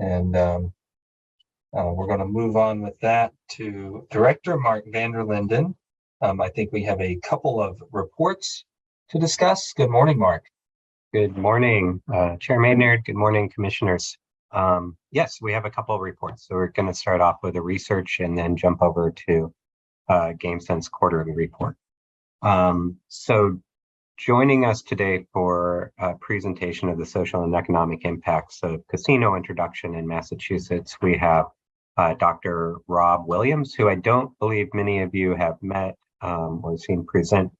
And we're going to move on with that to Director Mark Vander Linden. I think we have a couple of reports to discuss. Good morning, Mark. Good morning, Chair Maynard. Good morning, Commissioners. Yes, we have a couple of reports. So we're going to start off with a research and then jump over to GameSense quarterly report. So joining us today for a presentation of the social and economic impacts of casino introduction in Massachusetts, we have Dr. Rob Williams, who I don't believe many of you have met or seen present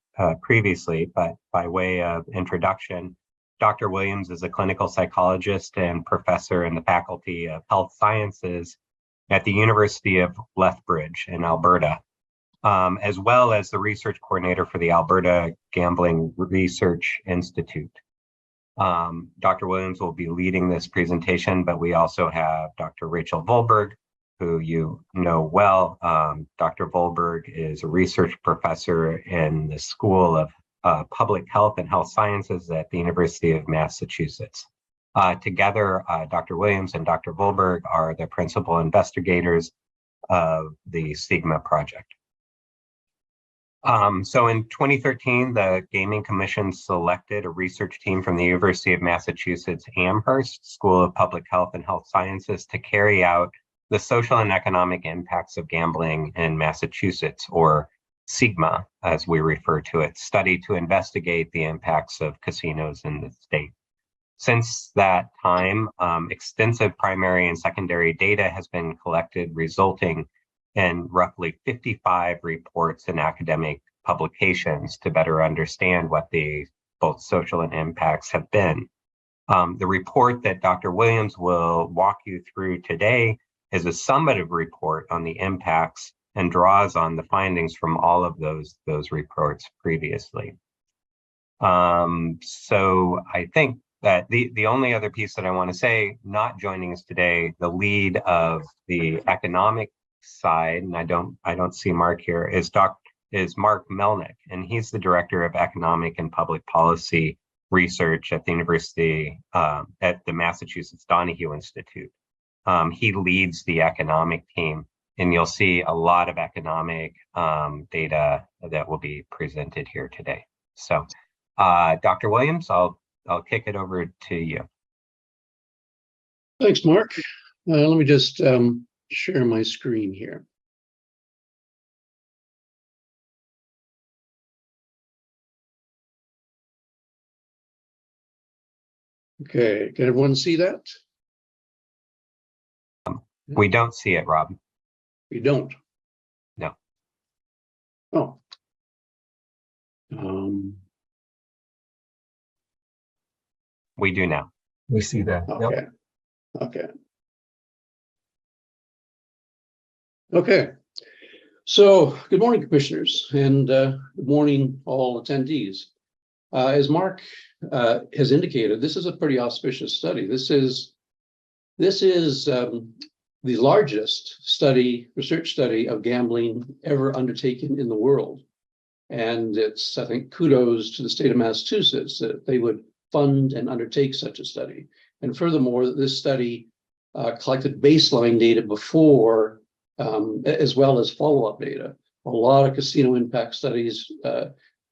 previously, but by way of introduction, Dr. Williams is a clinical psychologist and professor in the Faculty of Health Sciences at the University of Lethbridge in Alberta, as well as the research coordinator for the Alberta Gambling Research Institute. Dr. Williams will be leading this presentation, but we also have Dr. Rachel Volberg, who you know well. Dr. Volberg is a research professor in the School of Public Health and Health Sciences at the University of Massachusetts. Together, Dr. Williams and Dr. Volberg are the principal investigators of the SEIGMA project. So in 2013, the Gaming Commission selected a research team from the University of Massachusetts Amherst School of Public Health and Health Sciences to carry out the social and economic impacts of gambling in Massachusetts, or SEIGMA, as we refer to it, study to investigate the impacts of casinos in the state. Since that time, extensive primary and secondary data has been collected, resulting in roughly 55 reports and academic publications to better understand what the both social and impacts have been. The report that Dr. Williams will walk you through today is a summative report on the impacts and draws on the findings from all of those reports previously. So I think that the only other piece that I want to say, not joining us today, the lead of the economic side, and I don't see Mark here, is Mark Melnick, and he's the director of economic and public policy research at the University at the Massachusetts Donahue Institute. He leads the economic team, and you'll see a lot of economic data that will be presented here today. So, Dr. Williams, I'll kick it over to you. Thanks, Mark. Let me just share my screen here. Okay, can everyone see that? We don't see it, Rob. We don't? No. Oh. We do now. We see that. Okay. Yep. Okay. Okay. So, good morning, commissioners, and good morning, all attendees. As Mark has indicated, this is a pretty auspicious study. This is the largest research study of gambling ever undertaken in the world. And it's, I think, kudos to the state of Massachusetts that they would fund and undertake such a study. And furthermore, this study collected baseline data before, as well as follow-up data. A lot of casino impact studies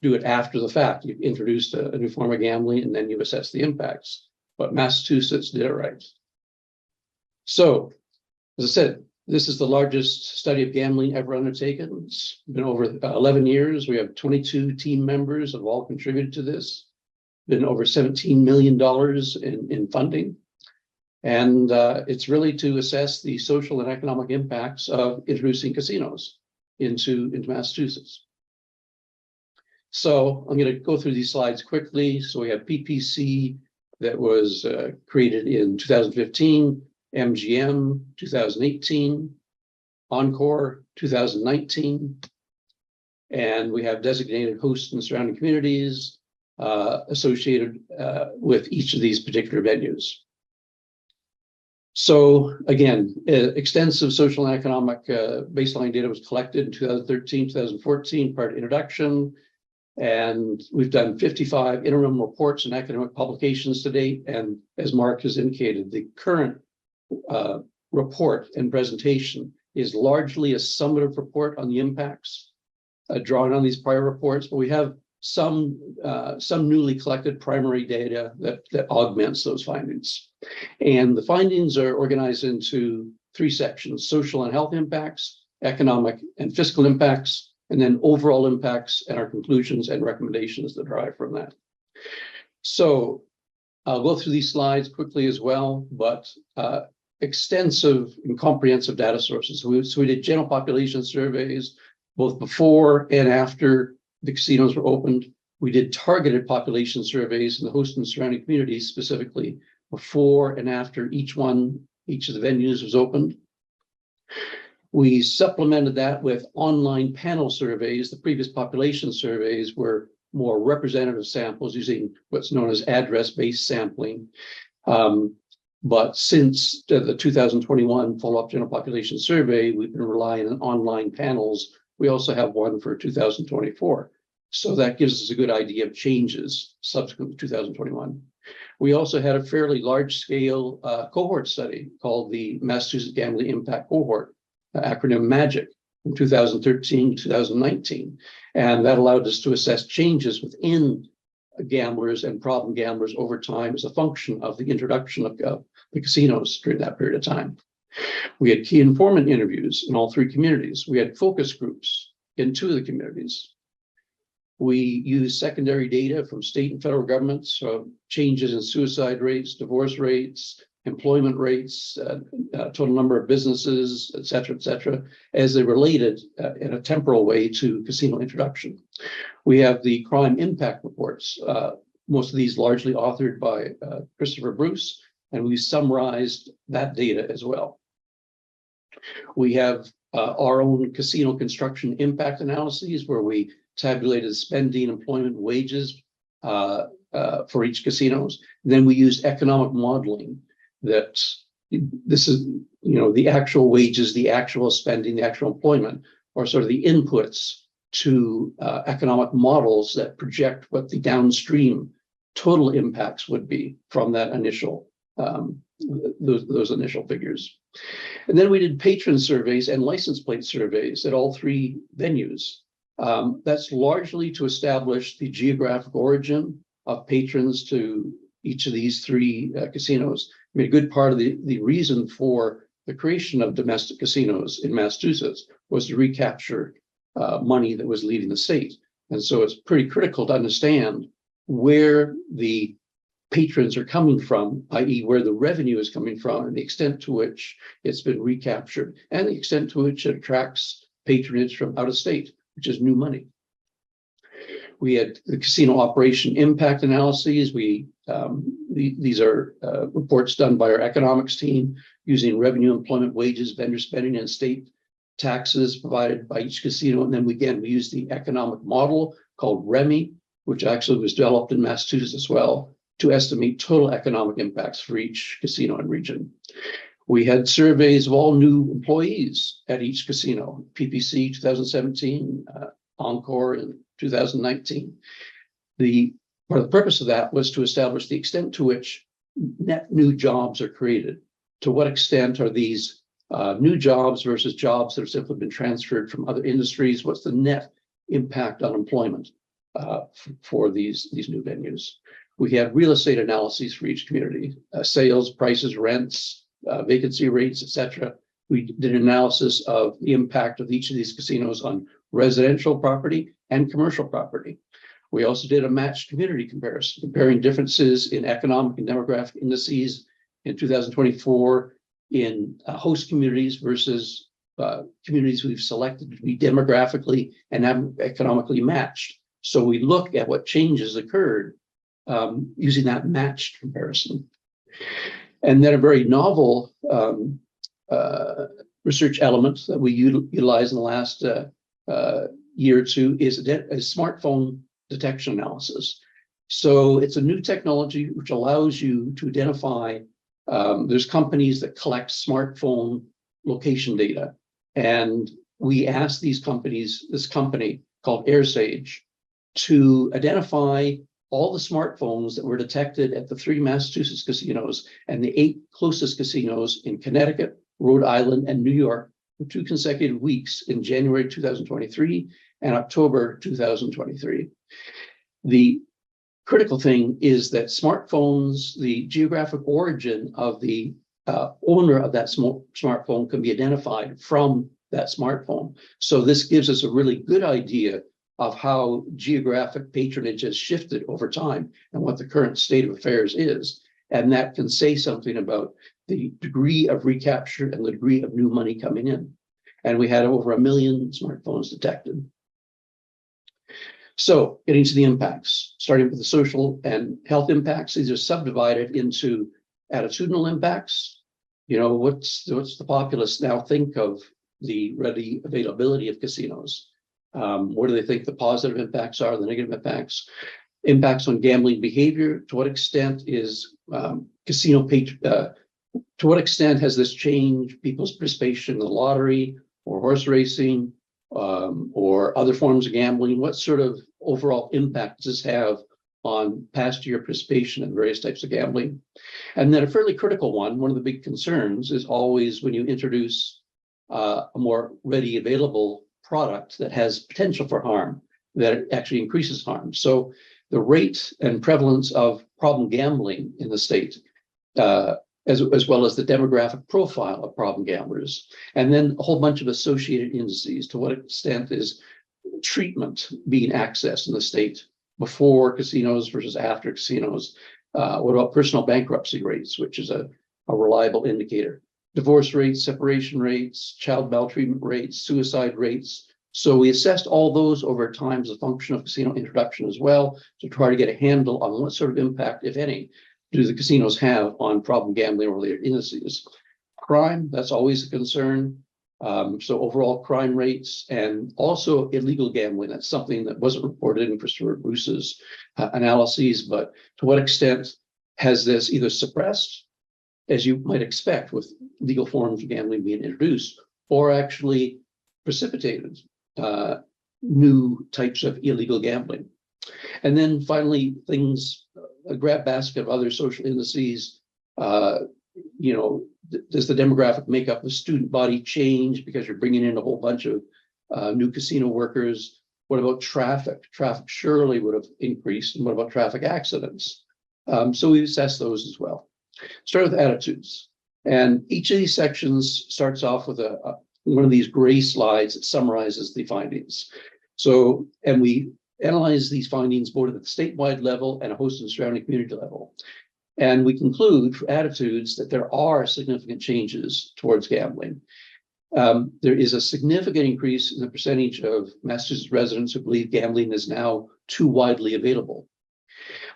do it after the fact. You've introduced a new form of gambling and then you assess the impacts. But Massachusetts did it right. So, as I said, this is the largest study of gambling ever undertaken. It's been over 11 years. We have 22 team members have all contributed to this. Been over $17 million in funding. And it's really to assess the social and economic impacts of introducing casinos into Massachusetts. So I'm going to go through these slides quickly. So we have PPC that was created in 2015, MGM 2018, Encore 2019, and we have designated hosts and surrounding communities associated with each of these particular venues. So again, extensive social and economic baseline data was collected in 2013, 2014 prior to introduction. And we've done 55 interim reports and academic publications to date. And as Mark has indicated, the current report and presentation is largely a summative report on the impacts drawn on these prior reports, but we have some newly collected primary data that augments those findings. And the findings are organized into three sections: social and health impacts, economic and fiscal impacts, and then overall impacts and our conclusions and recommendations that derive from that. So I'll go through these slides quickly as well, but extensive and comprehensive data sources. So we did general population surveys, both before and after the casinos were opened. We did targeted population surveys in the host and surrounding communities, specifically before and after each of the venues was opened. We supplemented that with online panel surveys. The previous population surveys were more representative samples using what's known as address-based sampling. But since the 2021 follow-up general population survey, we've been relying on online panels. We also have one for 2024. So that gives us a good idea of changes subsequent to 2021. We also had a fairly large-scale cohort study called the Massachusetts Gambling Impact Cohort, acronym MAGIC, from 2013 to 2019. And that allowed us to assess changes within gamblers and problem gamblers over time as a function of the introduction of the casinos during that period of time. We had key informant interviews in all three communities. We had focus groups in two of the communities. We used secondary data from state and federal governments, so changes in suicide rates, divorce rates, employment rates, total number of businesses, et cetera, as they related in a temporal way to casino introduction. We have the crime impact reports, most of these largely authored by Christopher Bruce, and we summarized that data as well. We have our own casino construction impact analyses, where we tabulated spending, employment, wages for each casinos. Then we used economic modeling. That this is, the actual wages, the actual spending, the actual employment, are sort of the inputs to economic models that project what the downstream total impacts would be from that initial those initial figures. And then we did patron surveys and license plate surveys at all three venues. That's largely to establish the geographic origin of patrons to each of these three casinos. I mean, a good part of the reason for the creation of domestic casinos in Massachusetts was to recapture money that was leaving the state. And so it's pretty critical to understand where the patrons are coming from, i.e. where the revenue is coming from, and the extent to which it's been recaptured, and the extent to which it attracts patronage from out of state, which is new money. We had the casino operation impact analyses. These are reports done by our economics team using revenue, employment, wages, vendor spending, and state taxes provided by each casino. And then we use the economic model called REMI, which actually was developed in Massachusetts as well, to estimate total economic impacts for each casino and region. We had surveys of all new employees at each casino, PPC 2017, Encore in 2019. The purpose of that was to establish the extent to which net new jobs are created. To what extent are these new jobs versus jobs that have simply been transferred from other industries? What's the net impact on employment for these new venues? We had real estate analyses for each community, sales, prices, rents, vacancy rates, et cetera. We did an analysis of the impact of each of these casinos on residential property and commercial property. We also did a matched community comparison, comparing differences in economic and demographic indices in 2024 in host communities versus communities we've selected to be demographically and economically matched. So we look at what changes occurred using that matched comparison. And then a very novel research element that we utilize in the last year or two is a smartphone detection analysis. So it's a new technology which allows you to identify, there's companies that collect smartphone location data. And we asked these companies, this company called AirSage, to identify all the smartphones that were detected at the 3 Massachusetts casinos and the 8 closest casinos in Connecticut, Rhode Island, and New York for 2 consecutive weeks in January 2023 and October 2023. The critical thing is that smartphones, the geographic origin of the owner of that smartphone can be identified from that smartphone. So this gives us a really good idea of how geographic patronage has shifted over time and what the current state of affairs is. And that can say something about the degree of recapture and the degree of new money coming in. And we had over 1 million smartphones detected. So getting to the impacts, starting with the social and health impacts, these are subdivided into attitudinal impacts. You know, what's the populace now think of the ready availability of casinos? What do they think the positive impacts are, the negative impacts? Impacts on gambling behavior. To what extent is to what extent has this changed people's participation in the lottery or horse racing or other forms of gambling? What sort of overall impact does this have on past year participation in various types of gambling? And then a fairly critical one of the big concerns is always when you introduce a more ready available product that has potential for harm, that it actually increases harm. So the rate and prevalence of problem gambling in the state, as well as the demographic profile of problem gamblers, and then a whole bunch of associated indices. To what extent is treatment being accessed in the state before casinos versus after casinos? What about personal bankruptcy rates, which is a reliable indicator? Divorce rates, separation rates, child maltreatment rates, suicide rates. So we assessed all those over time as a function of casino introduction as well, to try to get a handle on what sort of impact, if any, do the casinos have on problem gambling related indices. Crime, that's always a concern. So overall crime rates and also illegal gambling, that's something that wasn't reported in Christopher Bruce's analyses, but to what extent has this either suppressed, as you might expect with legal forms of gambling being introduced, or actually precipitated new types of illegal gambling? And then finally, things, a grab basket of other social indices. You know, does the demographic makeup of the student body change because you're bringing in a whole bunch of new casino workers? What about traffic? Traffic surely would have increased. And what about traffic accidents? So we assess those as well. Start with attitudes. And each of these sections starts off with one of these gray slides that summarizes the findings. So, and we analyze these findings both at the statewide level and a host and surrounding community level. And we conclude for attitudes that there are significant changes towards gambling. There is a significant increase in the percentage of Massachusetts residents who believe gambling is now too widely available.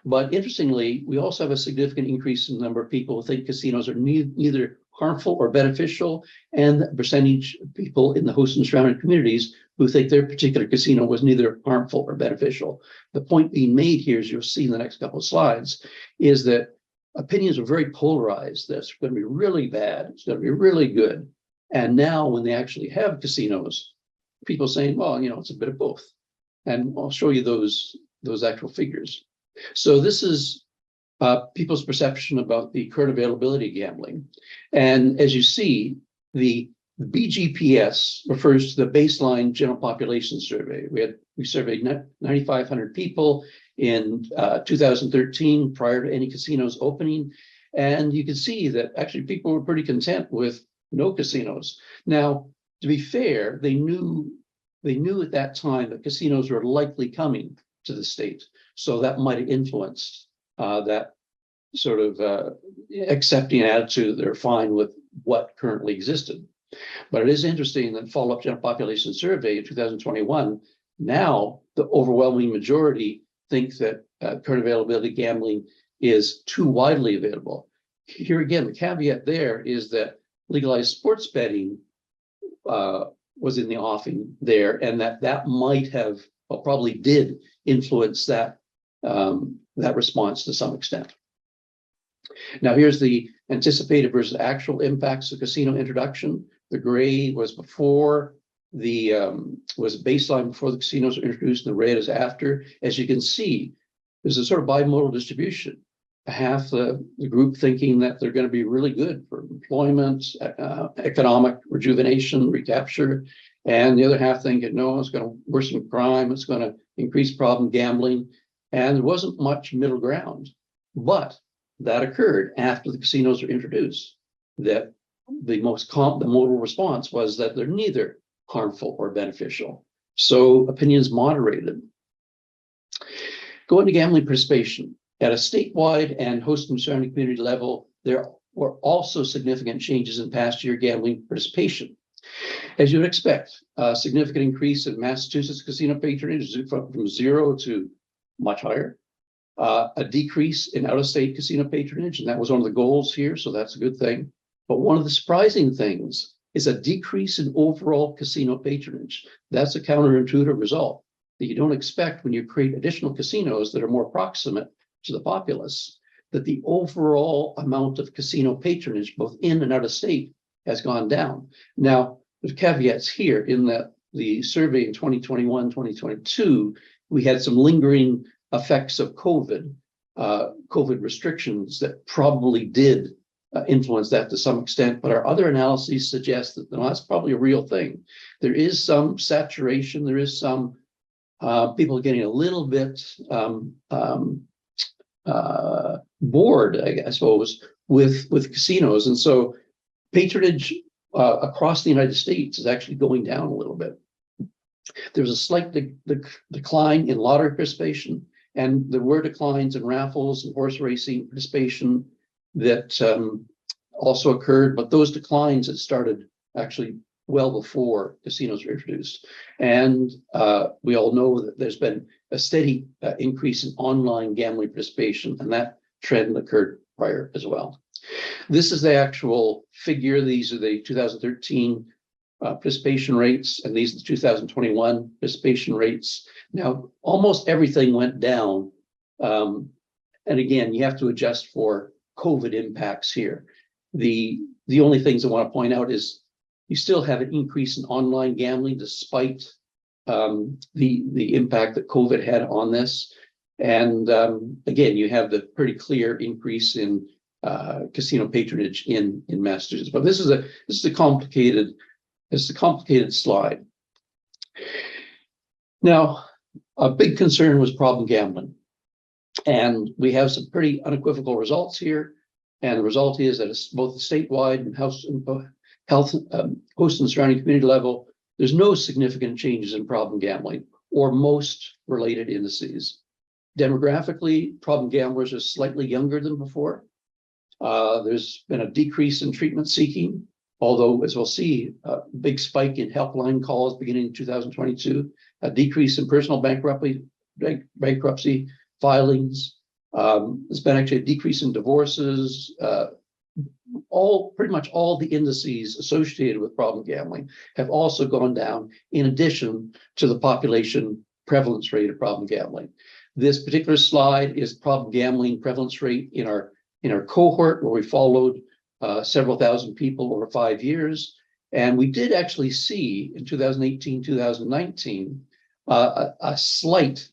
But interestingly, we also have a significant increase in the number of people who think casinos are neither harmful or beneficial, and the percentage of people in the host and surrounding communities who think their particular casino was neither harmful or beneficial. The point being made here, as you'll see in the next couple of slides, is that opinions are very polarized. That's going to be really bad. It's going to be really good. And now when they actually have casinos, people saying, well, you know, it's a bit of both. And I'll show you those actual figures. So this is people's perception about the current availability of gambling. And as you see, the BGPS refers to the baseline general population survey. We surveyed 9,500 people in 2013 prior to any casinos opening. And you can see that actually people were pretty content with no casinos. Now, to be fair, they knew at that time that casinos were likely coming to the state. So that might have influenced that sort of accepting attitude. They're fine with what currently existed. But it is interesting that follow-up general population survey in 2021, now the overwhelming majority think that current availability gambling is too widely available. Here again, the caveat there is that legalized sports betting was in the offing there, and that might have, well, probably did influence that response to some extent. Now here's the anticipated versus actual impacts of casino introduction. The gray was before was baseline before the casinos were introduced, and the red is after. As you can see, there's a sort of bimodal distribution. Half the group thinking that they're going to be really good for employment, economic rejuvenation, recapture, and the other half thinking, no, it's going to worsen crime, it's going to increase problem gambling, and there wasn't much middle ground. But that occurred after the casinos were introduced. That the modal response was that they're neither harmful or beneficial. So opinions moderated. Going to gambling participation. At a statewide and host and surrounding community level, there were also significant changes in past year gambling participation. As you would expect, a significant increase in Massachusetts casino patronage from 0 to much higher. A decrease in out-of-state casino patronage, and that was one of the goals here, so that's a good thing. But one of the surprising things is a decrease in overall casino patronage. That's a counterintuitive result that you don't expect when you create additional casinos that are more proximate to the populace, that the overall amount of casino patronage, both in and out of state, has gone down. Now, there's caveats here in that the survey in 2021, 2022, we had some lingering effects of COVID restrictions that probably did influence that to some extent, but our other analyses suggest that that's probably a real thing. There is some saturation, there is some people getting a little bit bored, I suppose, with casinos. And so patronage across the United States is actually going down a little bit. There's a slight decline in lottery participation, and there were declines in raffles and horse racing participation that also occurred, but those declines had started actually well before casinos were introduced. And we all know that there's been a steady increase in online gambling participation, and that trend occurred prior as well. This is the actual figure. These are the 2013 participation rates, and these are the 2021 participation rates. Now, almost everything went down. And again, you have to adjust for COVID impacts here. The only things I want to point out is you still have an increase in online gambling despite the impact that COVID had on this. And again, you have the pretty clear increase in casino patronage in Massachusetts. But this is a complicated slide. Now, a big concern was problem gambling. And we have some pretty unequivocal results here. And the result is that it's both the statewide and host and surrounding community level, there's no significant changes in problem gambling or most related indices. Demographically, problem gamblers are slightly younger than before. There's been a decrease in treatment seeking, although, as we'll see, a big spike in helpline calls beginning in 2022, a decrease in personal bankruptcy filings. There's been actually a decrease in divorces. Pretty much all the indices associated with problem gambling have also gone down, in addition to the population prevalence rate of problem gambling. This particular slide is problem gambling prevalence rate in our cohort, where we followed several thousand people over 5 years. And we did actually see in 2018, 2019, a slight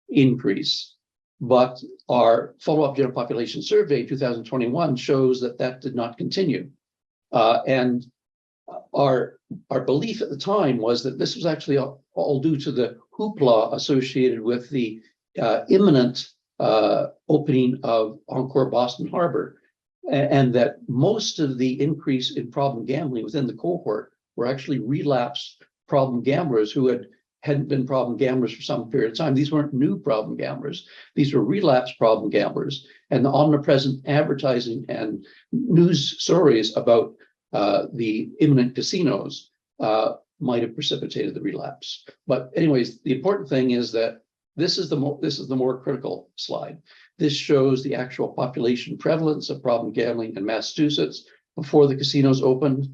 increase. But our follow-up general population survey 2021 shows that did not continue. And our belief at the time was that this was actually all due to the hoopla associated with the imminent opening of Encore Boston Harbor, and that most of the increase in problem gambling within the cohort were actually relapsed problem gamblers who hadn't been problem gamblers for some period of time. These weren't new problem gamblers. These were relapsed problem gamblers. And the omnipresent advertising and news stories about the imminent casinos might have precipitated the relapse. But anyways, the important thing is that this is the more critical slide. This shows the actual population prevalence of problem gambling in Massachusetts before the casinos opened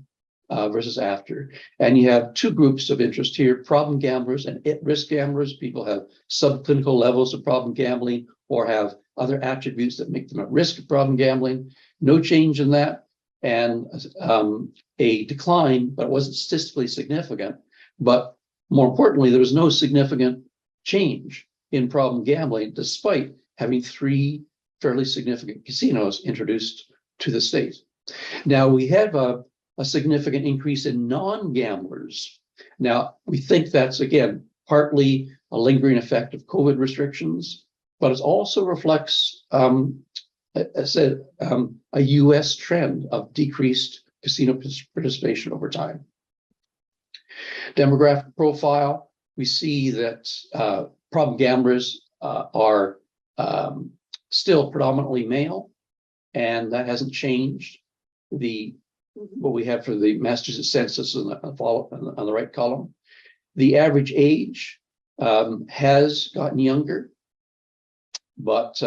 versus after. And you have two groups of interest here: problem gamblers and at-risk gamblers. People have subclinical levels of problem gambling or have other attributes that make them at risk of problem gambling. No change in that, and a decline, but it wasn't statistically significant. But more importantly, there was no significant change in problem gambling, despite having 3 fairly significant casinos introduced to the state. Now, we have a significant increase in non-gamblers. Now, we think that's, again, partly a lingering effect of COVID restrictions, but it also reflects, I said, a US trend of decreased casino participation over time. Demographic profile, we see that problem gamblers are still predominantly male, and that hasn't changed. What we have for the Massachusetts census on the right column, the average age has gotten younger, but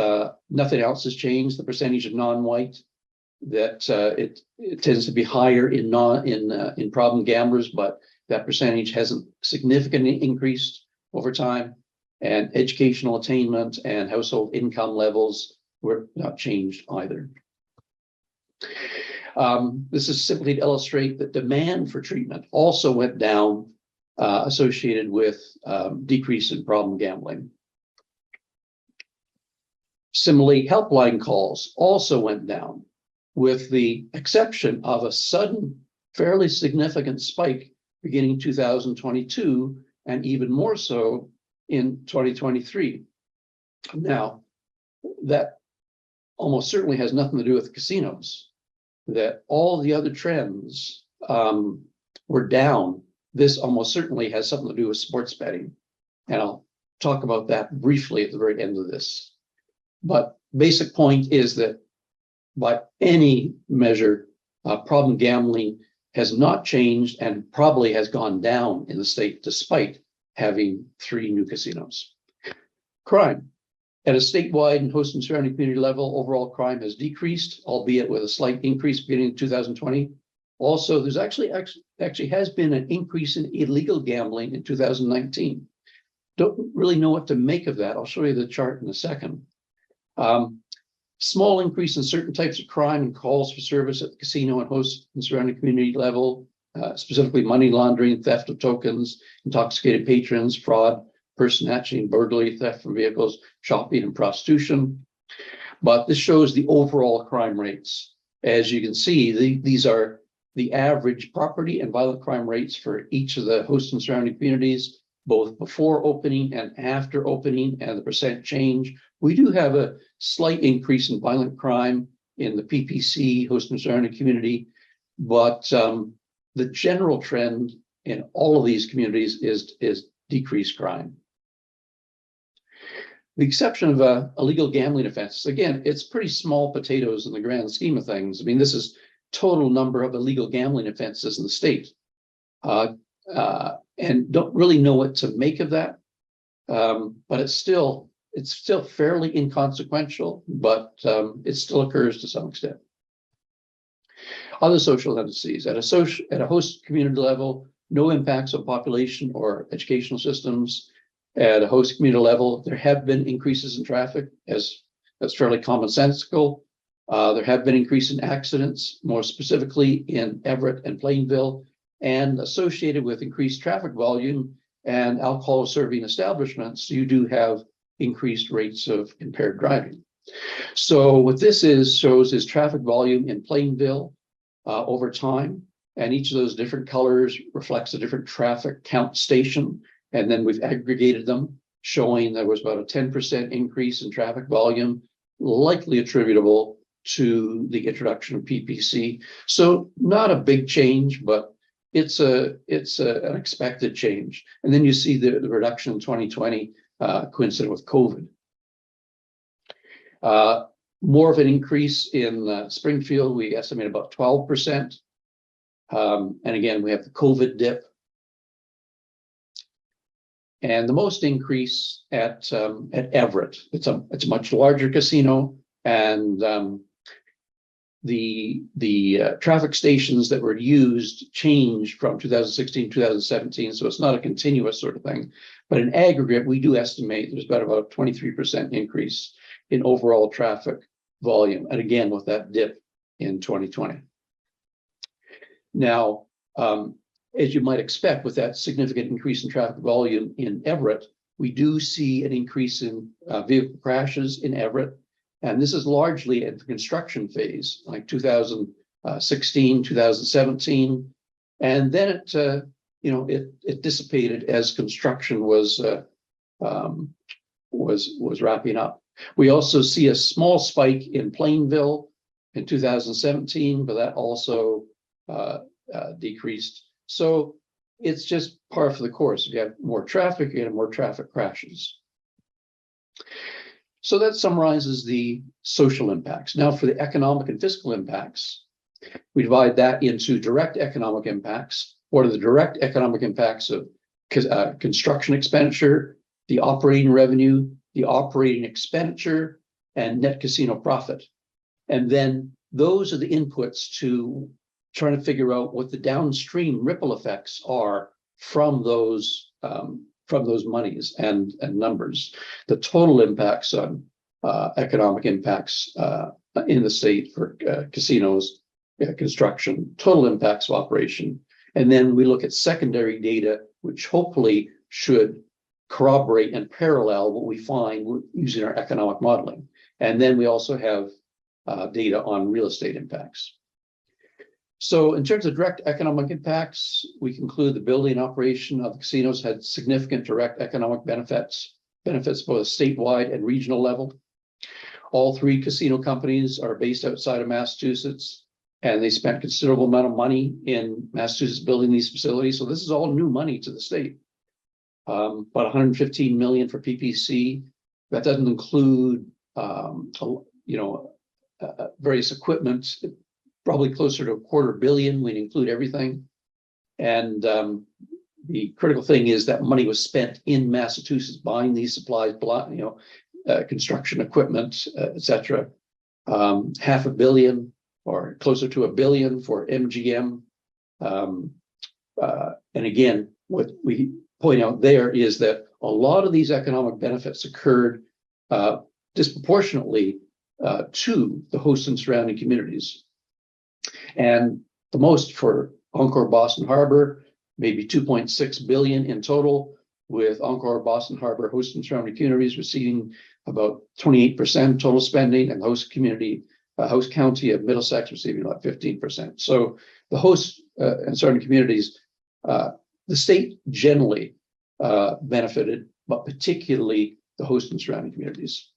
nothing else has changed. The percentage of non-white, that it tends to be higher in problem gamblers, but that percentage hasn't significantly increased over time. And educational attainment and household income levels were not changed either. This is simply to illustrate that demand for treatment also went down, associated with decrease in problem gambling. Similarly, helpline calls also went down, with the exception of a sudden, fairly significant spike beginning 2022, and even more so in 2023. Now, that almost certainly has nothing to do with casinos, that all the other trends were down. This almost certainly has something to do with sports betting. And I'll talk about that briefly at the very end of this. But basic point is that by any measure, problem gambling has not changed and probably has gone down in the state despite having 3 new casinos. Crime. At a statewide and host and surrounding community level, overall crime has decreased, albeit with a slight increase beginning in 2020. Also, there's actually has been an increase in illegal gambling in 2019. Don't really know what to make of that. I'll show you the chart in a second. Small increase in certain types of crime and calls for service at the casino and host and surrounding community level, specifically money laundering, theft of tokens, intoxicated patrons, fraud, person snatching, burglary, theft from vehicles, shopping, and prostitution. But this shows the overall crime rates. As you can see, these are the average property and violent crime rates for each of the host and surrounding communities, both before opening and after opening, and the percent change. We do have a slight increase in violent crime in the PPC, host and surrounding community, but the general trend in all of these communities is decreased crime. The exception of illegal gambling offenses, again, it's pretty small potatoes in the grand scheme of things. I mean, this is total number of illegal gambling offenses in the state. And don't really know what to make of that. But it's still fairly inconsequential, but it still occurs to some extent. Other social entities at a host community level, no impacts on population or educational systems. At a host community level, there have been increases in traffic, as that's fairly commonsensical. There have been increase in accidents, more specifically in Everett and Plainville, and associated with increased traffic volume and alcohol serving establishments, you do have increased rates of impaired driving. So what this shows is traffic volume in Plainville over time, and each of those different colors reflects a different traffic count station. And then we've aggregated them, showing there was about a 10% increase in traffic volume, likely attributable to the introduction of PPC. So not a big change, but it's an expected change. And then you see the reduction in 2020 coincident with COVID. More of an increase in Springfield, we estimate about 12%. And again, we have the COVID dip. And the most increase at Everett. It's a much larger casino, and the traffic stations that were used changed from 2016 to 2017, so it's not a continuous sort of thing. But in aggregate, we do estimate there's about a 23% increase in overall traffic volume, and again with that dip in 2020. Now, as you might expect, with that significant increase in traffic volume in Everett, we do see an increase in vehicle crashes in Everett. And this is largely at the construction phase, like 2016, 2017. And then it dissipated as construction was wrapping up. We also see a small spike in Plainville in 2017, but that also decreased. So it's just par for the course. If you have more traffic, you have more traffic crashes. So that summarizes the social impacts. Now for the economic and fiscal impacts, we divide that into direct economic impacts. What are the direct economic impacts of construction expenditure, the operating revenue, the operating expenditure, and net casino profit? And then those are the inputs to trying to figure out what the downstream ripple effects are from those monies and numbers. The total impacts on economic impacts in the state for casinos, construction, total impacts of operation. And then we look at secondary data, which hopefully should corroborate and parallel what we find using our economic modeling. And then we also have data on real estate impacts. So in terms of direct economic impacts, we conclude the building and operation of the casinos had significant direct economic benefits both statewide and regional level. All three casino companies are based outside of Massachusetts, and they spent considerable amount of money in Massachusetts building these facilities. So this is all new money to the state. About 115 million for PPC. That doesn't include, various equipment. Probably closer to $250 million when you include everything. And the critical thing is that money was spent in Massachusetts buying these supplies, construction equipment, etc. $500 million or closer to $1 billion for MGM. And again, what we point out there is that a lot of these economic benefits occurred disproportionately to the host and surrounding communities. And the most for Encore Boston Harbor, maybe 2.6 billion in total, with Encore Boston Harbor host and surrounding communities receiving about 28% total spending, and the host county of Middlesex receiving about 15%. So the host and surrounding communities, the state generally benefited, but particularly the host and surrounding communities.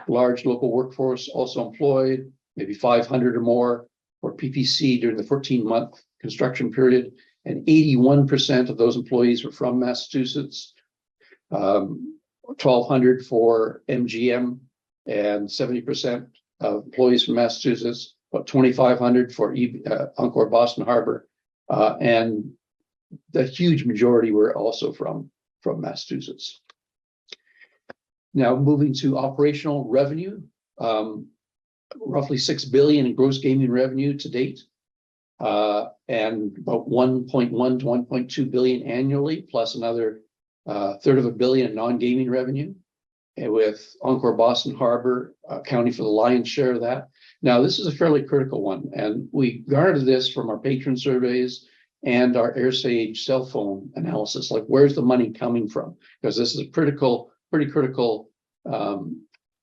Large local workforce also employed, maybe 500 or more for PPC during the 14-month construction period, and 81% of those employees were from Massachusetts, 1,200 for MGM, and 70% of employees from Massachusetts, about 2,500 for Encore Boston Harbor, and the huge majority were also from Massachusetts. Now moving to operational revenue, roughly $6 billion in gross gaming revenue to date, and about 1.1 to 1.2 billion annually, plus another $1/3 billion in non-gaming revenue, and with Encore Boston Harbor accounting for the lion's share of that. Now, this is a fairly critical one, and we garnered this from our patron surveys and our AirSage cell phone analysis, like where's the money coming from? Because this is a pretty critical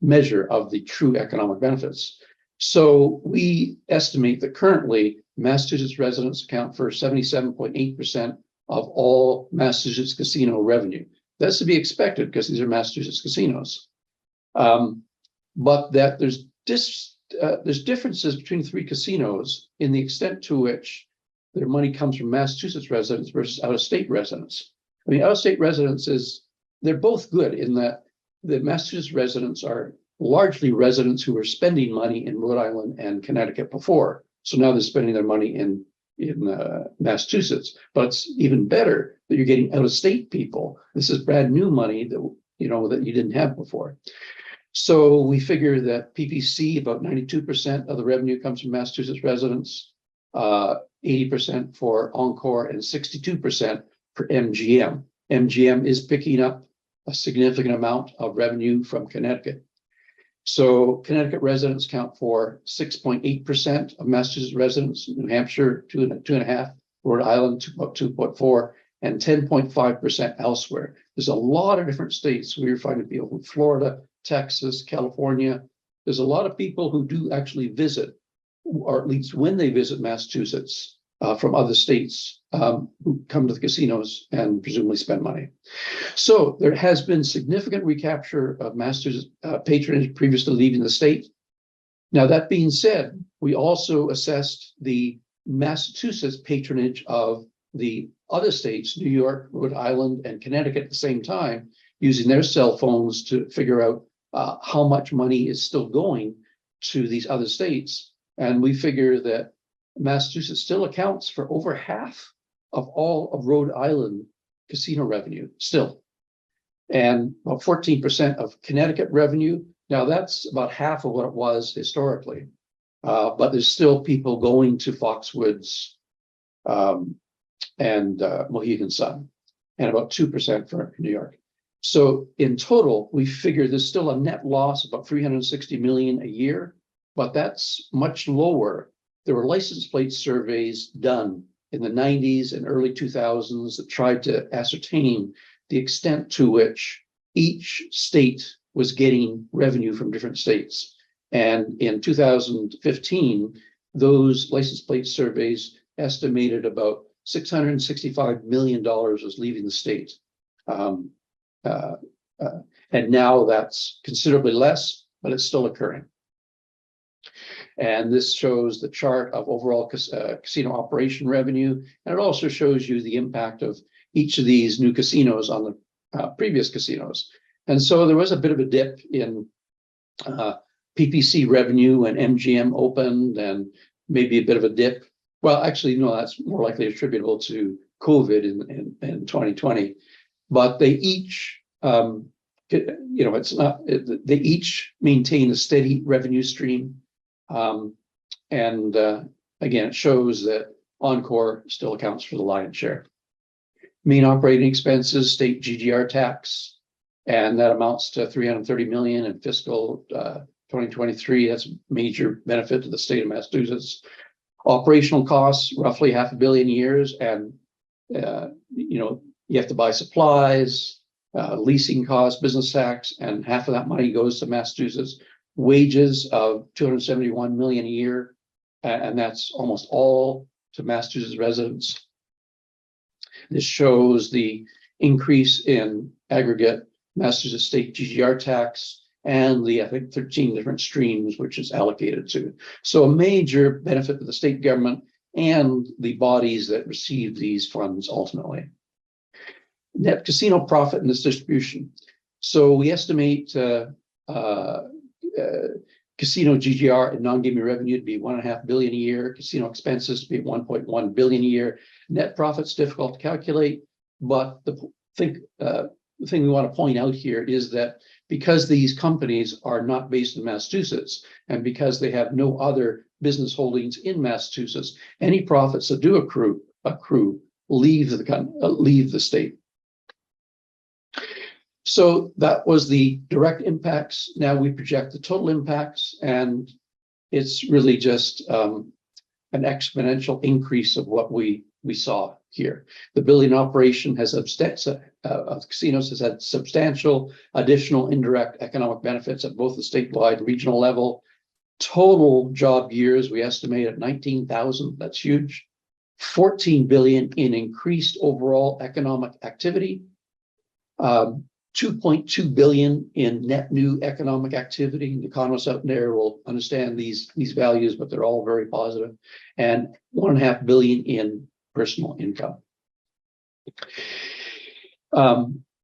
measure of the true economic benefits. So we estimate that currently Massachusetts residents account for 77.8% of all Massachusetts casino revenue. That's to be expected because these are Massachusetts casinos. But that there's differences between three casinos in the extent to which their money comes from Massachusetts residents versus out-of-state residents. I mean, out-of-state residents they're both good in that the Massachusetts residents are largely residents who were spending money in Rhode Island and Connecticut before. So now they're spending their money in Massachusetts. But it's even better that you're getting out-of-state people. This is brand new money that you didn't have before. So we figure that PPC, about 92% of the revenue comes from Massachusetts residents, 80% for Encore, and 62% for MGM. MGM is picking up a significant amount of revenue from Connecticut. So Connecticut residents count for 6.8% of Massachusetts residents, New Hampshire 2.5%, Rhode Island 2.4%, and 10.5% elsewhere. There's a lot of different states. We were finding people from Florida, Texas, California. There's a lot of people who do actually visit, or at least when they visit Massachusetts from other states, who come to the casinos and presumably spend money. So there has been significant recapture of Massachusetts patronage previous to leaving the state. Now, that being said, we also assessed the Massachusetts patronage of the other states, New York, Rhode Island, and Connecticut at the same time, using their cell phones to figure out how much money is still going to these other states. And we figure that Massachusetts still accounts for over half of all of Rhode Island casino revenue still, and about 14% of Connecticut revenue. Now that's about half of what it was historically, but there's still people going to Foxwoods and Mohegan Sun, and about 2% for New York. So in total, we figure there's still a net loss of about 360 million a year, but that's much lower. There were license plate surveys done in the 90s and early 2000s that tried to ascertain the extent to which each state was getting revenue from different states. And in 2015, those license plate surveys estimated about $665 million was leaving the state. And now that's considerably less, but it's still occurring. And this shows the chart of overall casino operation revenue. And it also shows you the impact of each of these new casinos on the previous casinos. And so there was a bit of a dip in PPC revenue when MGM opened, and maybe a bit of a dip. Well, actually, no, that's more likely attributable to COVID in 2020. But they each, they each maintain a steady revenue stream. Again, it shows that Encore still accounts for the lion's share. Main operating expenses, state GGR tax, and that amounts to 330 million in fiscal 2023. That's a major benefit to the state of Massachusetts. Operational costs, roughly $500 million a year, and you have to buy supplies, leasing costs, business tax, and half of that money goes to Massachusetts. Wages of 271 million a year, and that's almost all to Massachusetts residents. This shows the increase in aggregate Massachusetts state GGR tax and the, I think, 13 different streams which is allocated to. So a major benefit to the state government and the bodies that receive these funds ultimately. Net casino profit and its distribution. So we estimate casino GGR and non-gaming revenue to be 1.5 billion a year, casino expenses to be 1.1 billion a year. Net profit's difficult to calculate, but the thing we want to point out here is that because these companies are not based in Massachusetts, and because they have no other business holdings in Massachusetts, any profits that do accrue leave the state. So that was the direct impacts. Now we project the total impacts, and it's really just an exponential increase of what we saw here. The building operation has of casinos has had substantial additional indirect economic benefits at both the statewide and regional level. Total job years we estimate at 19,000. That's huge. 14 billion in increased overall economic activity. 2.2 billion in net new economic activity. The economists out there will understand these values, but they're all very positive. And 1.5 billion in personal income.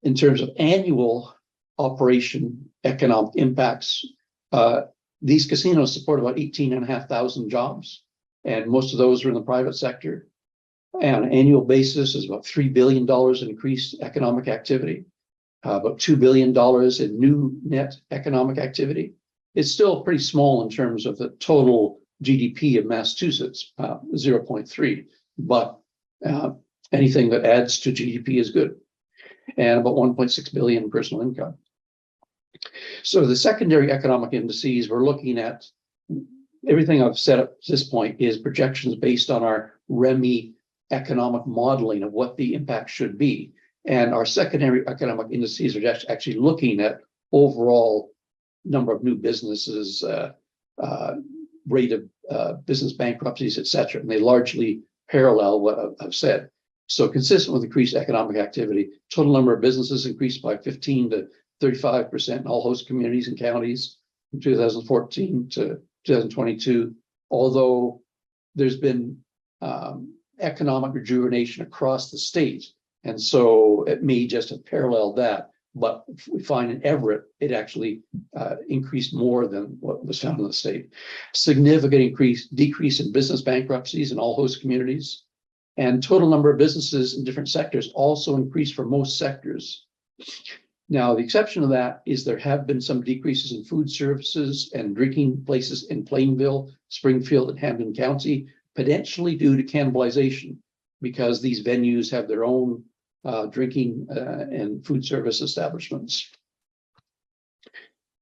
In terms of annual operation economic impacts, these casinos support about 18,500 jobs, and most of those are in the private sector. And on an annual basis is about $3 billion in increased economic activity. About $2 billion in new net economic activity. It's still pretty small in terms of the total GDP of Massachusetts, 0.3, but anything that adds to GDP is good. And about 1.6 billion in personal income. So the secondary economic indices, we're looking at everything I've said up to this point is projections based on our REMI economic modeling of what the impact should be. And our secondary economic indices are actually looking at overall number of new businesses, rate of business bankruptcies, et cetera. And they largely parallel what I've said. So consistent with increased economic activity, total number of businesses increased by 15 to 35% in all host communities and counties from 2014 to 2022. Although there's been economic rejuvenation across the state. And so it may just have paralleled that. But we find in Everett, it actually increased more than what was found in the state. Significant decrease in business bankruptcies in all host communities. And total number of businesses in different sectors also increased for most sectors. Now, the exception of that is there have been some decreases in food services and drinking places in Plainville, Springfield, and Hampden County, potentially due to cannibalization, because these venues have their own drinking and food service establishments.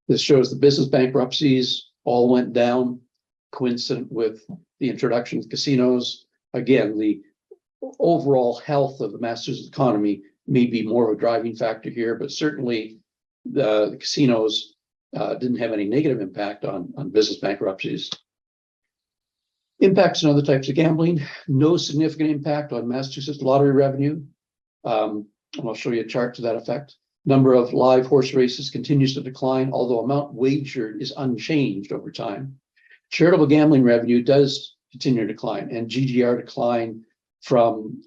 This shows the business bankruptcies all went down, coincident with the introduction of casinos. Again, the overall health of the Massachusetts economy may be more of a driving factor here, but certainly the casinos didn't have any negative impact on business bankruptcies. Impacts on other types of gambling, no significant impact on Massachusetts lottery revenue. And I'll show you a chart to that effect. Number of live horse races continues to decline, although amount wagered is unchanged over time. Charitable gambling revenue does continue to decline, and GGR declined from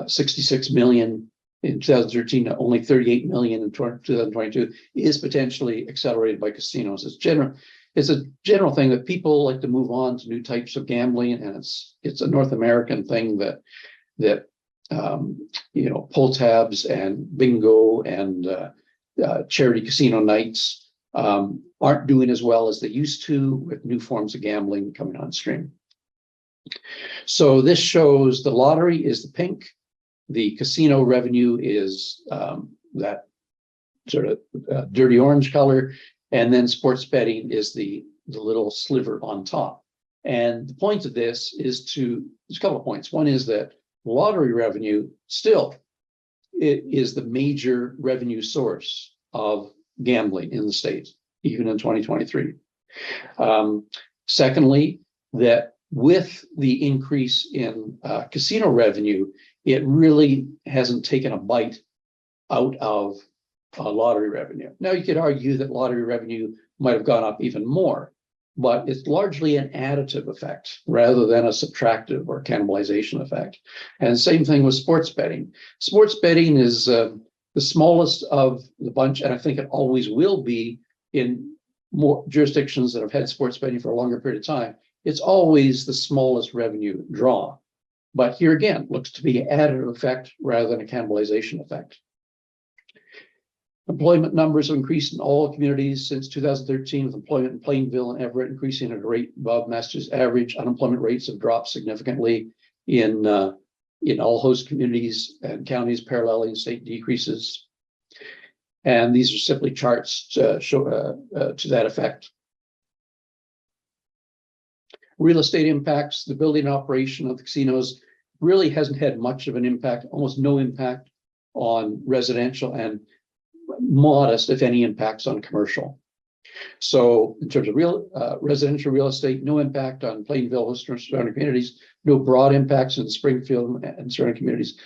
66 million in 2013 to only 38 million in 2022 is potentially accelerated by casinos. It's a general thing that people like to move on to new types of gambling, and it's a North American thing that pull tabs and bingo and charity casino nights aren't doing as well as they used to, with new forms of gambling coming on stream. So this shows the lottery is the pink, the casino revenue is that sort of dirty orange color, and then sports betting is the little sliver on top. And the point of this is there's a couple of points. One is that lottery revenue still is the major revenue source of gambling in the state, even in 2023. Secondly, that with the increase in casino revenue, it really hasn't taken a bite out of lottery revenue. Now, you could argue that lottery revenue might have gone up even more, but it's largely an additive effect rather than a subtractive or cannibalization effect. And same thing with sports betting. Sports betting is the smallest of the bunch, and I think it always will be in more jurisdictions that have had sports betting for a longer period of time. It's always the smallest revenue draw. But here again, looks to be an additive effect rather than a cannibalization effect. Employment numbers have increased in all communities since 2013, with employment in Plainville and Everett increasing at a rate above Massachusetts average. Unemployment rates have dropped significantly in all host communities and counties, paralleling state decreases. And these are simply charts to show to that effect. Real estate impacts, the building and operation of the casinos really hasn't had much of an impact, almost no impact on residential, and modest, if any, impacts on commercial. So in terms of residential real estate, no impact on Plainville, host surrounding communities, no broad impacts in Springfield and surrounding communities.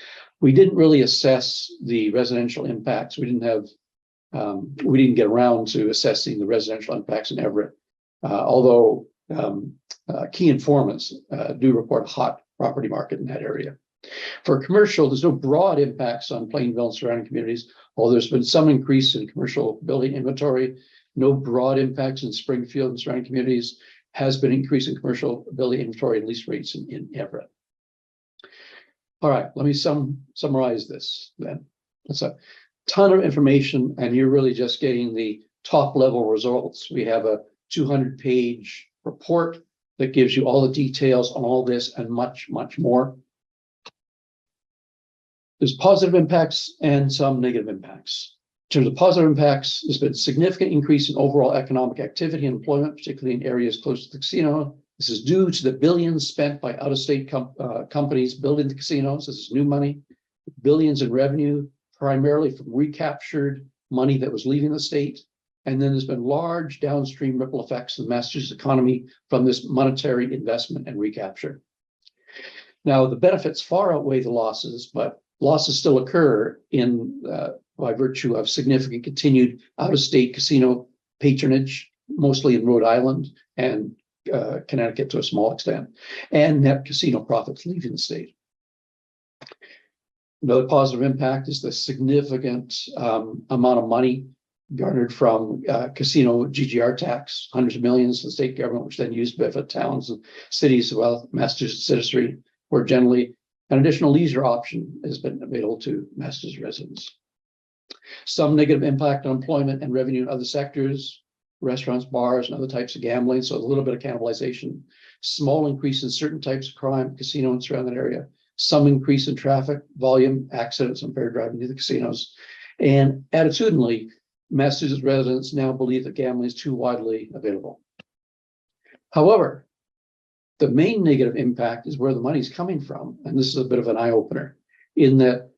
We didn't really assess the residential impacts. We didn't get around to assessing the residential impacts in Everett, although key informants do report a hot property market in that area. For commercial, there's no broad impacts on Plainville and surrounding communities, although there's been some increase in commercial building inventory. No broad impacts in Springfield and surrounding communities. Has been increase in commercial building inventory and lease rates in Everett. All right, let me summarize this then. That's a ton of information, and you're really just getting the top level results. We have a 200-page report that gives you all the details on all this and much, much more. There's positive impacts and some negative impacts. In terms of positive impacts, there's been a significant increase in overall economic activity and employment, particularly in areas close to the casino This is due to the billions spent by out-of-state companies building the casinos. This is new money, billions in revenue, primarily from recaptured money that was leaving the state. And then there's been large downstream ripple effects in the Massachusetts economy from this monetary investment and recapture. Now, the benefits far outweigh the losses, but losses still occur by virtue of significant continued out-of-state casino patronage, mostly in Rhode Island and Connecticut to a small extent, and net casino profits leaving the state. Another positive impact is the significant amount of money garnered from casino GGR tax, hundreds of millions to the state government, which then used benefit towns and cities, well, Massachusetts citizenry, where generally an additional leisure option has been available to Massachusetts residents. Some negative impact on employment and revenue in other sectors, restaurants, bars, and other types of gambling. So a little bit of cannibalization, small increase in certain types of crime, casino and surrounding area, some increase in traffic volume, accidents, impaired driving to the casinos. And attitudinally, Massachusetts residents now believe that gambling is too widely available. However, the main negative impact is where the money is coming from. And this is a bit of an eye-opener in that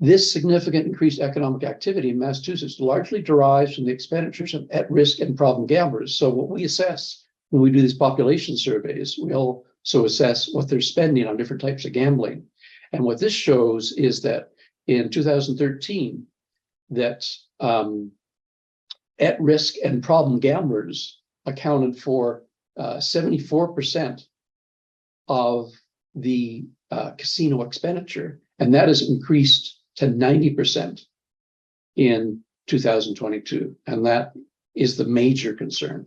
this significant increased economic activity in Massachusetts largely derives from the expenditures of at-risk and problem gamblers. So what we assess when we do these population surveys, we also assess what they're spending on different types of gambling. And what this shows is that in 2013, that at-risk and problem gamblers accounted for 74% of the casino expenditure, and that has increased to 90% in 2022, and that is the major concern.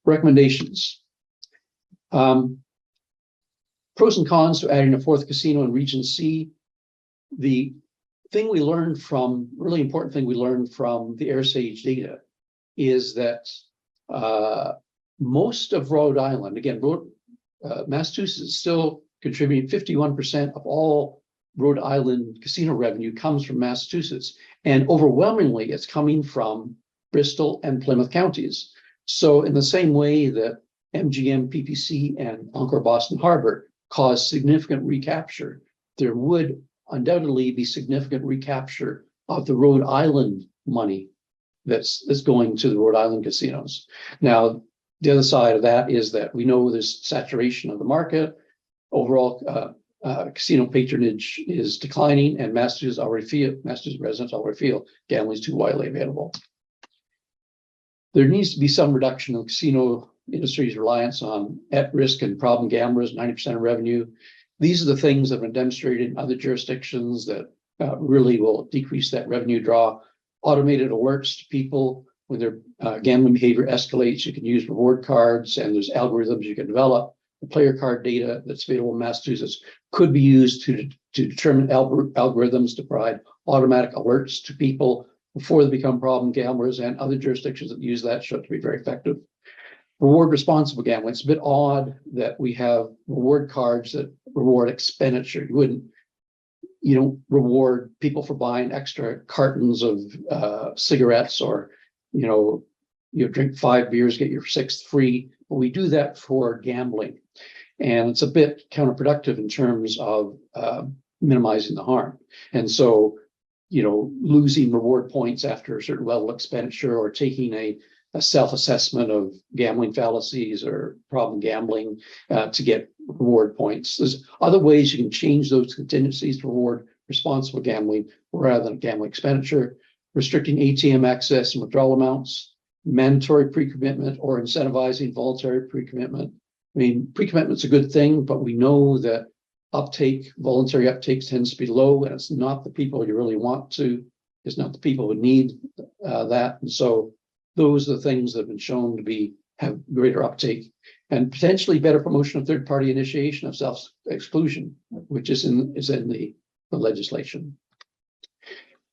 Recommendations. Pros and cons to adding a fourth casino in Region C. The thing we learned from, really important thing we learned from the AirSage data is that most of Rhode Island, again, Massachusetts is still contributing 51% of all Rhode Island casino revenue comes from Massachusetts, and overwhelmingly it's coming from Bristol and Plymouth counties. So in the same way that MGM, PPC, and Encore Boston Harbor cause significant recapture, there would undoubtedly be significant recapture of the Rhode Island money that's going to the Rhode Island casinos. Now, the other side of that is that we know there's saturation of the market. Overall, casino patronage is declining, and Massachusetts residents already feel gambling is too widely available. There needs to be some reduction in the casino industry's reliance on at-risk and problem gamblers, 90% of revenue. These are the things that have been demonstrated in other jurisdictions that really will decrease that revenue draw. Automated alerts to people when their gambling behavior escalates. You can use reward cards, and there's algorithms you can develop. The player card data that's available in Massachusetts could be used to determine algorithms to provide automatic alerts to people before they become problem gamblers, and other jurisdictions that use that show it to be very effective. Reward responsible gambling. It's a bit odd that we have reward cards that reward expenditure. You don't reward people for buying extra cartons of cigarettes, or you drink 5 beers, get your 6th free. But we do that for gambling, and it's a bit counterproductive in terms of minimizing the harm. And so, losing reward points after a certain level of expenditure, or taking a self-assessment of gambling fallacies or problem gambling to get reward points. There's other ways you can change those contingencies to reward responsible gambling rather than gambling expenditure. Restricting ATM access and withdrawal amounts, mandatory pre-commitment, or incentivizing voluntary pre-commitment. I mean, pre-commitment's a good thing, but we know that voluntary uptake tends to be low, and it's not the people you really want to. It's not the people who need that. And so those are the things that have been shown to have greater uptake, and potentially better promotion of third-party initiation of self-exclusion, which is in the legislation.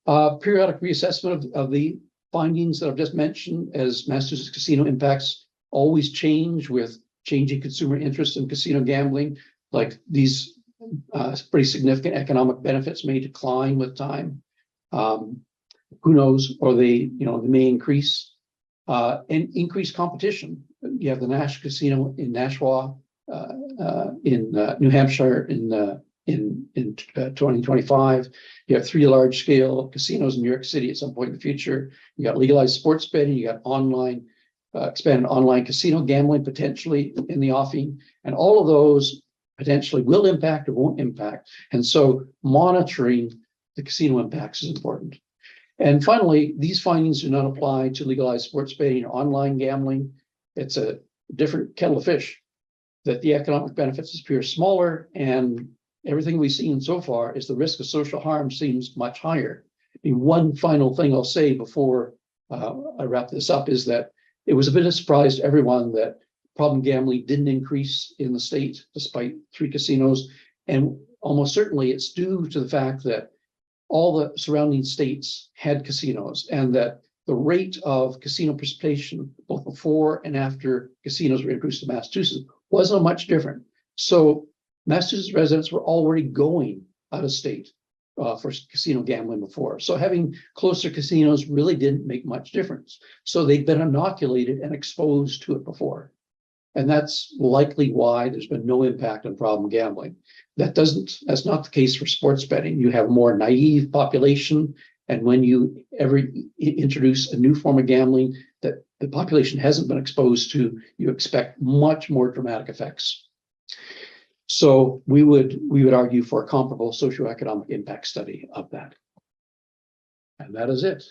Periodic reassessment of the findings that I've just mentioned, as Massachusetts casino impacts always change with changing consumer interest in casino gambling. Like these pretty significant economic benefits may decline with time. Who knows? Or they may increase. And increased competition. you have the Nash Casino in Nashua, in New Hampshire in 2025. You have 3 large-scale casinos in New York City at some point in the future. You got legalized sports betting. You got online, expanded online casino gambling potentially in the offing, and all of those potentially will impact or won't impact. And so monitoring the casino impacts is important. And finally, these findings do not apply to legalized sports betting or online gambling. It's a different kettle of fish, that the economic benefits appear smaller, and everything we've seen so far is the risk of social harm seems much higher. I mean, one final thing I'll say before I wrap this up is that it was a bit of a surprise to everyone that problem gambling didn't increase in the state despite 3 casinos. And almost certainly it's due to the fact that all the surrounding states had casinos, and that the rate of casino participation, both before and after casinos were introduced to Massachusetts, wasn't much different. So Massachusetts residents were already going out of state for casino gambling before. So having closer casinos really didn't make much difference. So they'd been inoculated and exposed to it before. And that's likely why there's been no impact on problem gambling. That's not the case for sports betting. You have more naive population. And when you ever introduce a new form of gambling that the population hasn't been exposed to, you expect much more dramatic effects. So we would argue for a comparable socioeconomic impact study of that. And that is it.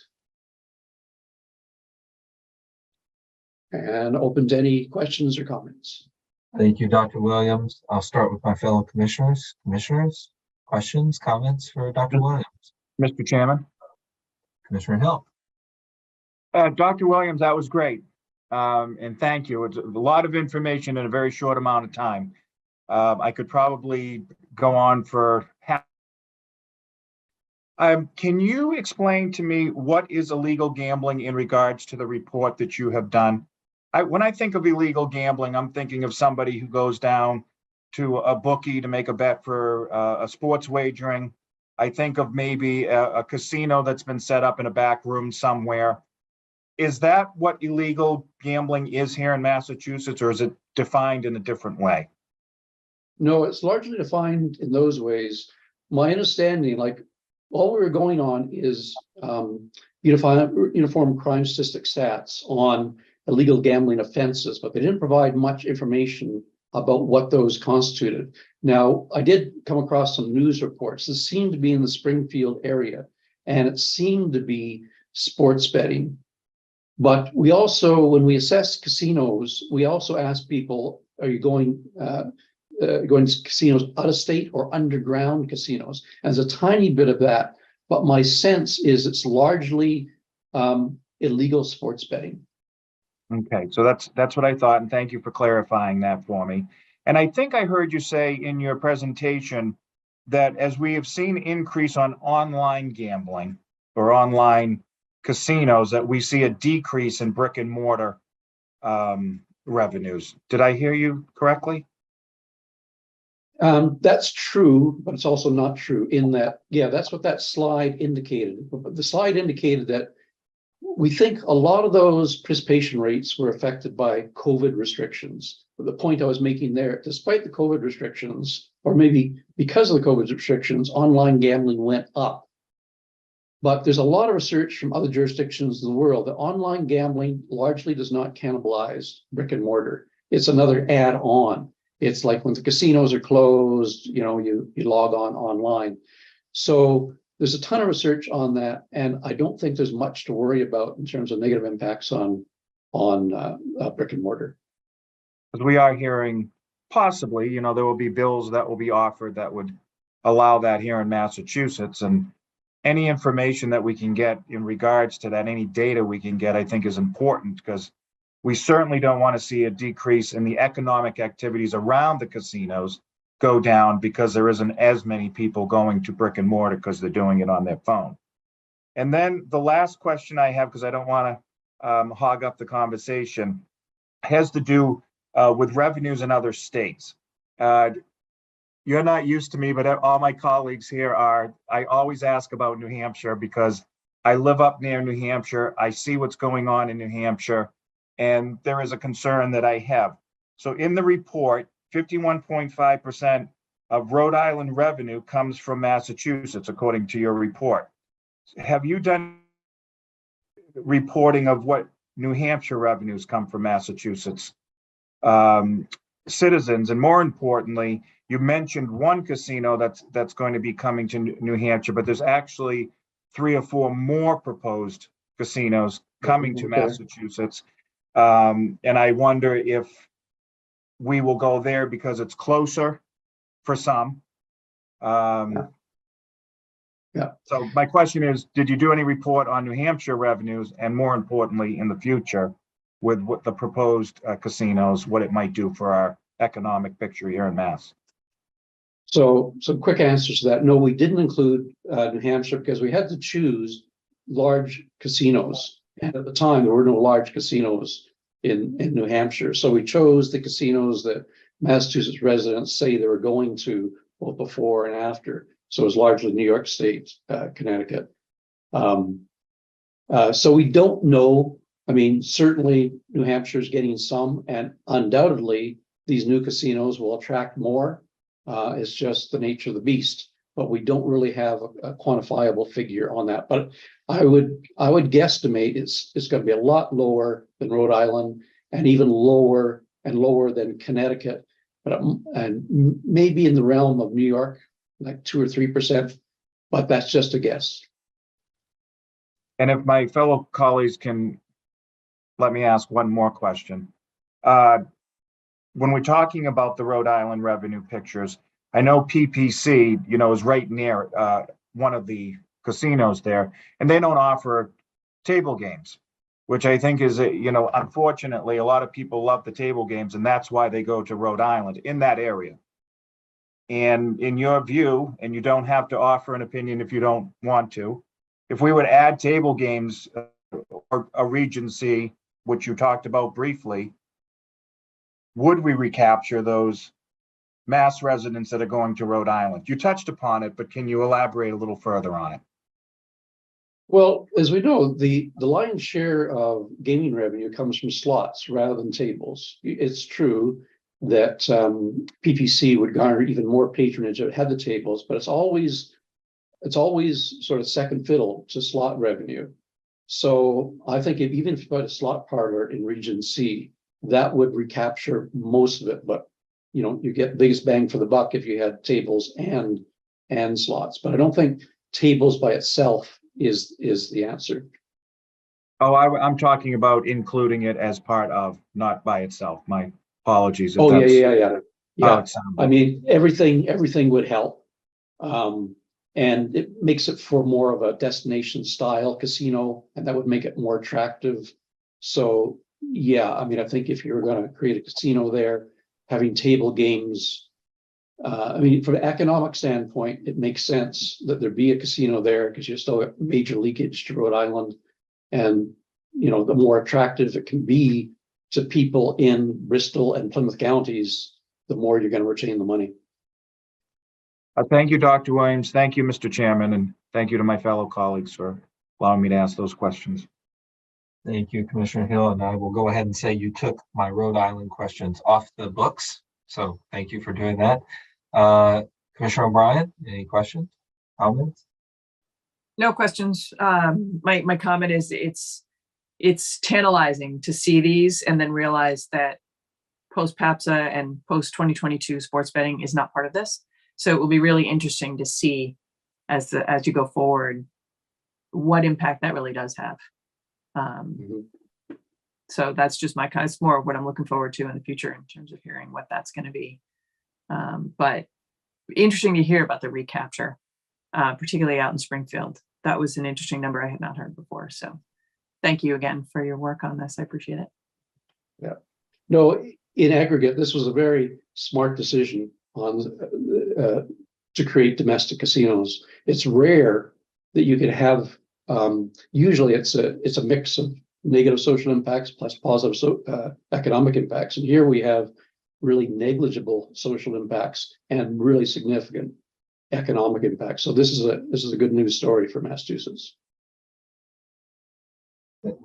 And open to any questions or comments. Thank you, Dr. Williams. I'll start with my fellow commissioners. Commissioners, questions, comments for Dr. Williams? Mr. Chairman. Commissioner Hill. Dr. Williams, that was great. And thank you. It's a lot of information in a very short amount of time. I could probably go on for half. Can you explain to me what is illegal gambling in regards to the report that you have done? When I think of illegal gambling, I'm thinking of somebody who goes down to a bookie to make a bet for a sports wagering. I think of maybe a casino that's been set up in a back room somewhere. Is that what illegal gambling is here in Massachusetts, or is it defined in a different way? No, it's largely defined in those ways. My understanding, like all we were going on is uniform crime statistic stats on illegal gambling offenses, but they didn't provide much information about what those constituted. Now, I did come across some news reports. This seemed to be in the Springfield area, and it seemed to be sports betting. But we also, when we assess casinos, we also ask people, are you going to casinos out of state or underground casinos? And there's a tiny bit of that, but my sense is it's largely illegal sports betting. Okay, so that's what I thought, and thank you for clarifying that for me. And I think I heard you say in your presentation that as we have seen increase on online gambling or online casinos, that we see a decrease in brick and mortar revenues. Did I hear you correctly? That's true, but it's also not true in that, yeah, that's what that slide indicated. The slide indicated that we think a lot of those participation rates were affected by COVID restrictions. But the point I was making there, despite the COVID restrictions, or maybe because of the COVID restrictions, online gambling went up. But there's a lot of research from other jurisdictions in the world that online gambling largely does not cannibalize brick and mortar. It's another add-on. It's like when the casinos are closed, you log on online. So there's a ton of research on that, and I don't think there's much to worry about in terms of negative impacts on brick and mortar. Because we are hearing possibly, there will be bills that will be offered that would allow that here in Massachusetts, and any information that we can get in regards to that, any data we can get, I think is important, because we certainly don't want to see a decrease in the economic activities around the casinos go down because there isn't as many people going to brick and mortar because they're doing it on their phone. And then the last question I have, because I don't want to hog up the conversation, has to do with revenues in other states. You're not used to me, but all my colleagues here are. I always ask about New Hampshire because I live up near New Hampshire. I see what's going on in New Hampshire. And there is a concern that I have. So in the report, 51.5% of Rhode Island revenue comes from Massachusetts, according to your report. Have you done reporting of what New Hampshire revenues come from Massachusetts citizens? And more importantly, you mentioned one casino that's going to be coming to New Hampshire, but there's actually 3 or 4 more proposed casinos coming to Massachusetts. And I wonder if we will go there because it's closer for some. Yeah. So my question is, did you do any report on New Hampshire revenues, and more importantly, in the future, with what the proposed casinos, what it might do for our economic picture here in Mass? So some quick answers to that. No, we didn't include New Hampshire because we had to choose large casinos. And at the time, there were no large casinos in New Hampshire. So we chose the casinos that Massachusetts residents say they were going to both before and after. So it was largely New York State, Connecticut. So we don't know. I mean, certainly New Hampshire is getting some, and undoubtedly these new casinos will attract more. It's just the nature of the beast, but we don't really have a quantifiable figure on that. But I would guesstimate it's going to be a lot lower than Rhode Island, and even lower than Connecticut, but and maybe in the realm of New York, like 2 or 3%, but that's just a guess. And if my fellow colleagues can let me ask one more question. When we're talking about the Rhode Island revenue pictures, I know PPC, is right near one of the casinos there, and they don't offer table games, which I think is, unfortunately, a lot of people love the table games, and that's why they go to Rhode Island in that area. And in your view, and you don't have to offer an opinion if you don't want to, if we would add table games or a Regency, which you talked about briefly, would we recapture those Mass residents that are going to Rhode Island? You touched upon it, but can you elaborate a little further on it? Well, as we know, the lion's share of gaming revenue comes from slots rather than tables. It's true that PPC would garner even more patronage if it had the tables, but it's always sort of second fiddle to slot revenue. So I think even if you put a slot parlor in Region C, that would recapture most of it. But you get biggest bang for the buck if you had tables and slots. But I don't think tables by itself is the answer. Oh, I'm talking about including it as part of, not by itself. My apologies. Oh, yeah. I mean, everything would help. And it makes it for more of a destination style casino, and that would make it more attractive. So yeah, I mean, I think if you're going to create a casino there, having table games, I mean, from an economic standpoint, it makes sense that there be a casino there because you still have major leakage to Rhode Island. And, the more attractive it can be to people in Bristol and Plymouth counties, the more you're going to retain the money. Thank you, Dr. Williams. Thank you, Mr. Chairman, and thank you to my fellow colleagues for allowing me to ask those questions. Thank you, Commissioner Hill. And I will go ahead and say you took my Rhode Island questions off the books. So thank you for doing that. Commissioner O'Brien, any questions, comments? No questions. My comment is it's tantalizing to see these and then realize that post PAPSA and post 2022 sports betting is not part of this. So it will be really interesting to see as you go forward what impact that really does have. So that's just it's more of what I'm looking forward to in the future in terms of hearing what that's going to be. But interesting to hear about the recapture, particularly out in Springfield. That was an interesting number I had not heard before. So thank you again for your work on this. I appreciate it. Yeah. No, in aggregate, this was a very smart decision to create domestic casinos. It's rare that you could have. Usually, it's a mix of negative social impacts plus positive economic impacts, and here we have really negligible social impacts and really significant economic impacts. So this is a good news story for Massachusetts.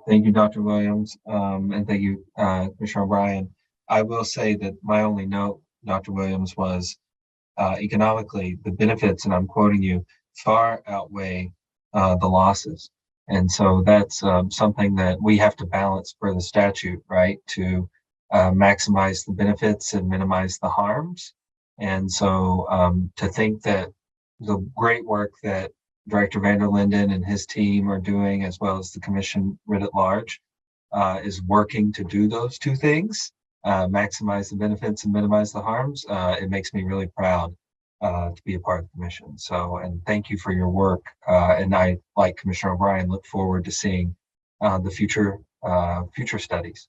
Thank you, Dr. Williams, and thank you, Commissioner O'Brien. I will say that my only note, Dr. Williams, was economically, the benefits, and I'm quoting you, far outweigh the losses. And so that's something that we have to balance per the statute, right? To maximize the benefits and minimize the harms. And so to think that the great work that Director Vander Linden and his team are doing, as well as the commission writ at large, is working to do those two things, maximize the benefits and minimize the harms. It makes me really proud to be a part of the commission. So, and thank you for your work. And I, like Commissioner O'Brien, look forward to seeing the future studies.